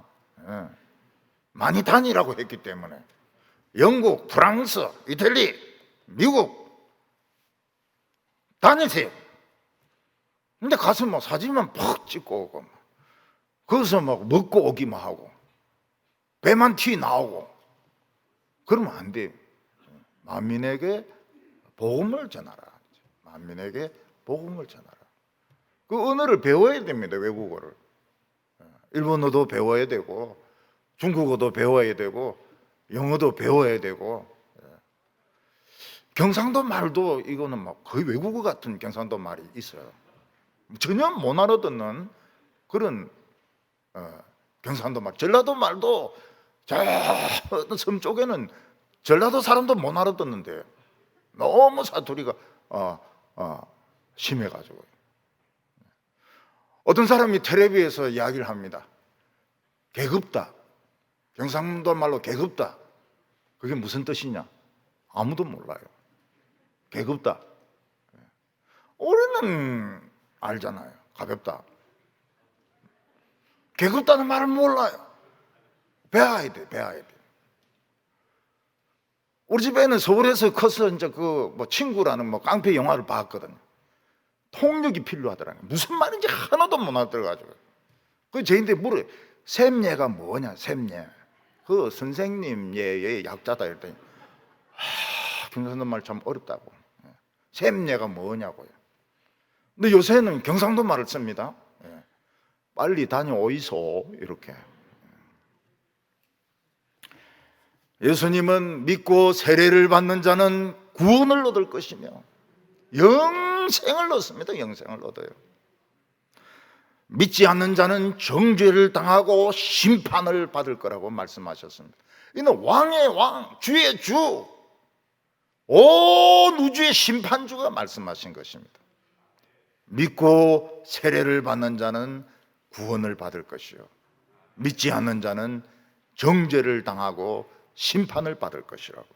많이 다니라고 했기 때문에 영국, 프랑스, 이탈리, 미국 다니세요. 근데 가서 뭐 사진만 팍 찍고 오고, 거기서 막 먹고 오기만 하고, 배만 튀 나오고, 그러면 안 돼요. 만민에게 복음을 전하라. 만민에게 복음을 전하라. 그 언어를 배워야 됩니다. 외국어를. 일본어도 배워야 되고, 중국어도 배워야 되고, 영어도 배워야 되고. 경상도 말도 이거는 막 거의 외국어 같은 경상도 말이 있어요. 전혀 못 알아듣는 그런 경상도 말. 전라도 말도 저 섬 쪽에는 전라도 사람도 못 알아듣는데 너무 사투리가 심해가지고. 어떤 사람이 텔레비에서 이야기를 합니다. 개급다. 경상도 말로 개급다. 그게 무슨 뜻이냐? 아무도 몰라요. 개급다. 우리는 알잖아요. 가볍다. 개급다는 말을 몰라요. 배워야 돼, 배워야 돼. 우리 집에는 서울에서 커서 이제 친구라는 깡패 영화를 봤거든요. 통역이 필요하더라고요. 무슨 말인지 하나도 못 알아들어가지고. 그 저희한테 물어요. 샘예가 뭐냐, 샘예. 그 선생님 예의 약자다 이랬더니 경상도 말 참 어렵다고. 샘예가 뭐냐고요. 근데 요새는 경상도 말을 씁니다. 빨리 다녀오이소 이렇게. 예수님은 믿고 세례를 받는 자는 구원을 얻을 것이며 영생을 얻습니다. 영생을 얻어요. 믿지 않는 자는 정죄를 당하고 심판을 받을 거라고 말씀하셨습니다. 이는 왕의 왕, 주의 주, 온 우주의 심판주가 말씀하신 것입니다. 믿고 세례를 받는 자는 구원을 받을 것이요, 믿지 않는 자는 정죄를 당하고 심판을 받을 것이라고.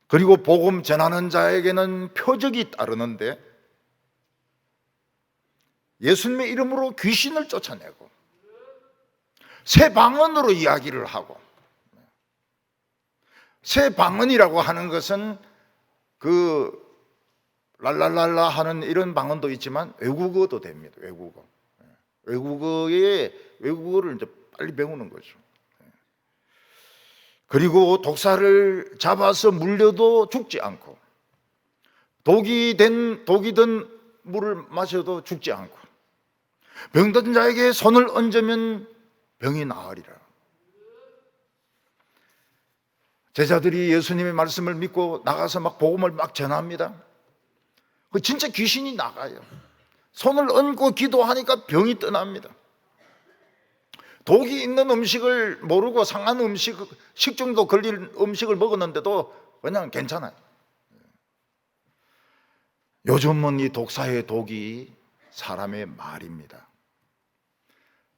그리고 복음 전하는 자에게는 표적이 따르는데 예수님의 이름으로 귀신을 쫓아내고 새 방언으로 이야기를 하고, 새 방언이라고 하는 것은 랄랄랄라 하는 이런 방언도 있지만 외국어도 됩니다. 외국어를 이제 빨리 배우는 거죠. 그리고 독사를 잡아서 물려도 죽지 않고, 독이 든 물을 마셔도 죽지 않고, 병든 자에게 손을 얹으면 병이 나으리라. 제자들이 예수님의 말씀을 믿고 나가서 막 복음을 막 전합니다. 진짜 귀신이 나가요. 손을 얹고 기도하니까 병이 떠납니다. 독이 있는 음식을 모르고 상한 식중독 걸린 음식을 먹었는데도 그냥 괜찮아요. 요즘은 이 독사의 독이 사람의 말입니다.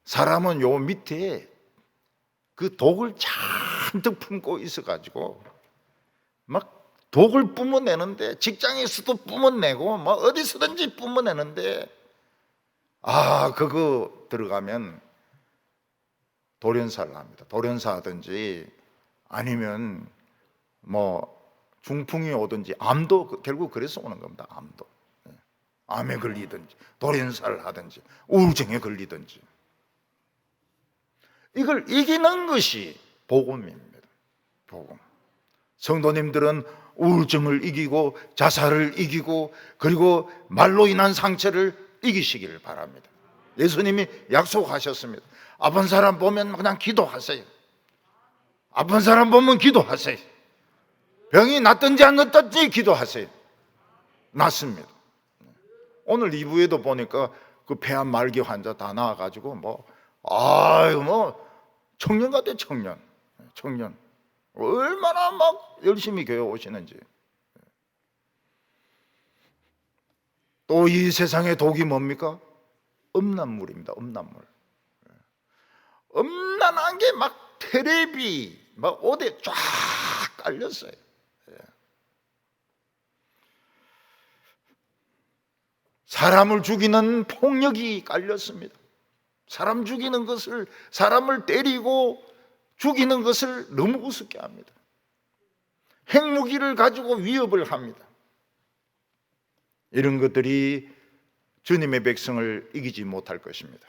사람은 요 밑에 그 독을 잔뜩 품고 있어가지고 막 독을 뿜어내는데, 직장에서도 뿜어내고 막 어디서든지 뿜어내는데, 그거 들어가면 돌연사를 합니다. 돌연사 하든지 아니면 중풍이 오든지, 암도 결국 그래서 오는 겁니다. 암도. 암에 걸리든지 돌연사를 하든지 우울증에 걸리든지. 이걸 이기는 것이 복음입니다. 복음. 성도님들은 우울증을 이기고 자살을 이기고 그리고 말로 인한 상처를 이기시기를 바랍니다. 예수님이 약속하셨습니다. 아픈 사람 보면 그냥 기도하세요. 아픈 사람 보면 기도하세요. 병이 낫든지 안 낫든지 기도하세요. 낫습니다. 오늘 2부에도 보니까 그 폐암 말기 환자 다 나와가지고 청년 같아. 청년 얼마나 막 열심히 교회 오시는지. 또 이 세상의 독이 뭡니까? 음란물입니다. 음란한 게 막 텔레비 막 어디에 쫙 깔렸어요. 사람을 죽이는 폭력이 깔렸습니다. 사람 죽이는 것을, 사람을 때리고 죽이는 것을 너무 우습게 합니다. 핵무기를 가지고 위협을 합니다. 이런 것들이 주님의 백성을 이기지 못할 것입니다.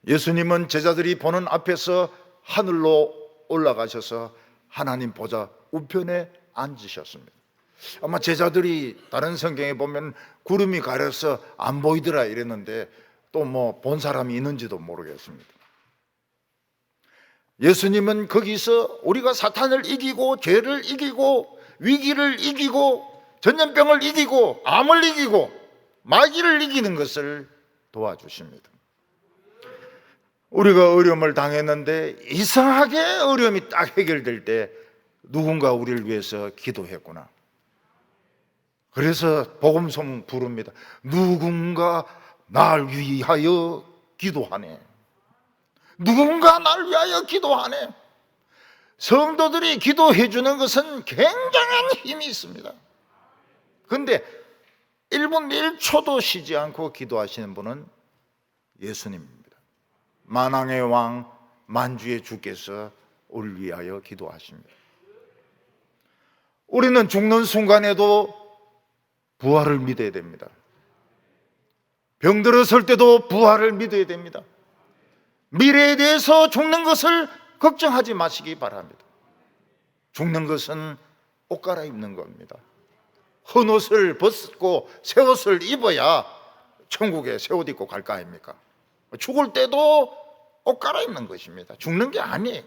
예수님은 제자들이 보는 앞에서 하늘로 올라가셔서 하나님 보좌 우편에 앉으셨습니다. 아마 제자들이 다른 성경에 보면 구름이 가려서 안 보이더라 이랬는데 또 본 사람이 있는지도 모르겠습니다. 예수님은 거기서 우리가 사탄을 이기고 죄를 이기고 위기를 이기고 전염병을 이기고 암을 이기고 마귀를 이기는 것을 도와주십니다. 우리가 어려움을 당했는데 이상하게 어려움이 딱 해결될 때 누군가 우리를 위해서 기도했구나. 그래서 복음송 부릅니다. 누군가 날 위하여 기도하네. 누군가 날 위하여 기도하네. 성도들이 기도해 주는 것은 굉장한 힘이 있습니다. 그런데 1분 1초도 쉬지 않고 기도하시는 분은 예수님입니다. 만왕의 왕 만주의 주께서 우리를 위하여 기도하십니다. 우리는 죽는 순간에도 부활을 믿어야 됩니다. 병들었을 때도 부활을 믿어야 됩니다. 미래에 대해서 죽는 것을 걱정하지 마시기 바랍니다. 죽는 것은 옷 갈아입는 겁니다. 헌 옷을 벗고 새 옷을 입어야 천국에 새 옷 입고 갈 거 아닙니까? 죽을 때도 옷 갈아입는 것입니다. 죽는 게 아니에요.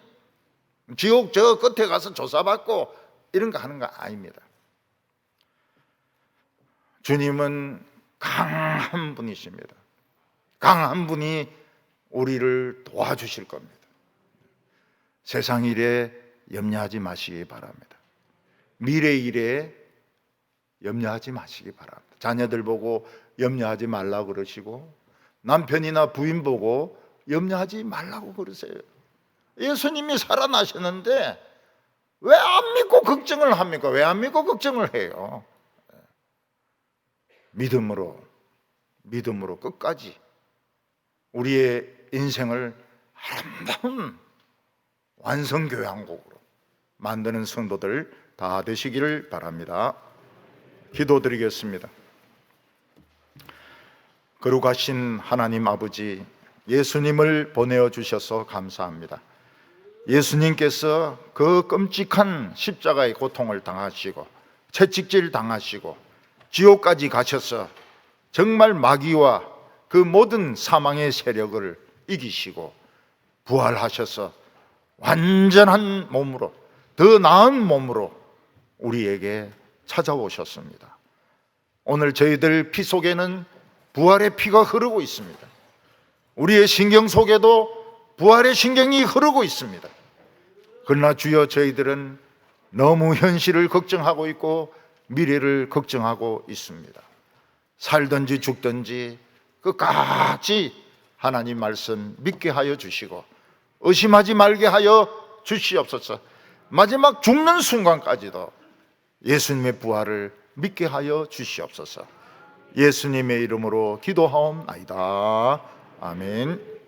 지옥 저 끝에 가서 조사받고 이런 거 하는 거 아닙니다. 주님은 강한 분이십니다. 강한 분이 우리를 도와주실 겁니다. 세상 일에 염려하지 마시기 바랍니다. 미래 일에 염려하지 마시기 바랍니다. 자녀들 보고 염려하지 말라고 그러시고 남편이나 부인 보고 염려하지 말라고 그러세요. 예수님이 살아나셨는데 왜 안 믿고 걱정을 합니까? 왜 안 믿고 걱정을 해요? 믿음으로 끝까지 우리의 인생을 아름다운 완성교향곡으로 만드는 성도들 다 되시기를 바랍니다. 기도드리겠습니다. 거룩하신 하나님 아버지, 예수님을 보내어 주셔서 감사합니다. 예수님께서 그 끔찍한 십자가의 고통을 당하시고 채찍질 당하시고 지옥까지 가셔서 정말 마귀와 그 모든 사망의 세력을 이기시고 부활하셔서 완전한 몸으로, 더 나은 몸으로 우리에게 찾아오셨습니다. 오늘 저희들 피 속에는 부활의 피가 흐르고 있습니다. 우리의 신경 속에도 부활의 신경이 흐르고 있습니다. 그러나 주여, 저희들은 너무 현실을 걱정하고 있고 미래를 걱정하고 있습니다. 살든지 죽든지 끝까지 하나님 말씀 믿게 하여 주시고 의심하지 말게 하여 주시옵소서. 마지막 죽는 순간까지도 예수님의 부활을 믿게 하여 주시옵소서. 예수님의 이름으로 기도하옵나이다. 아멘.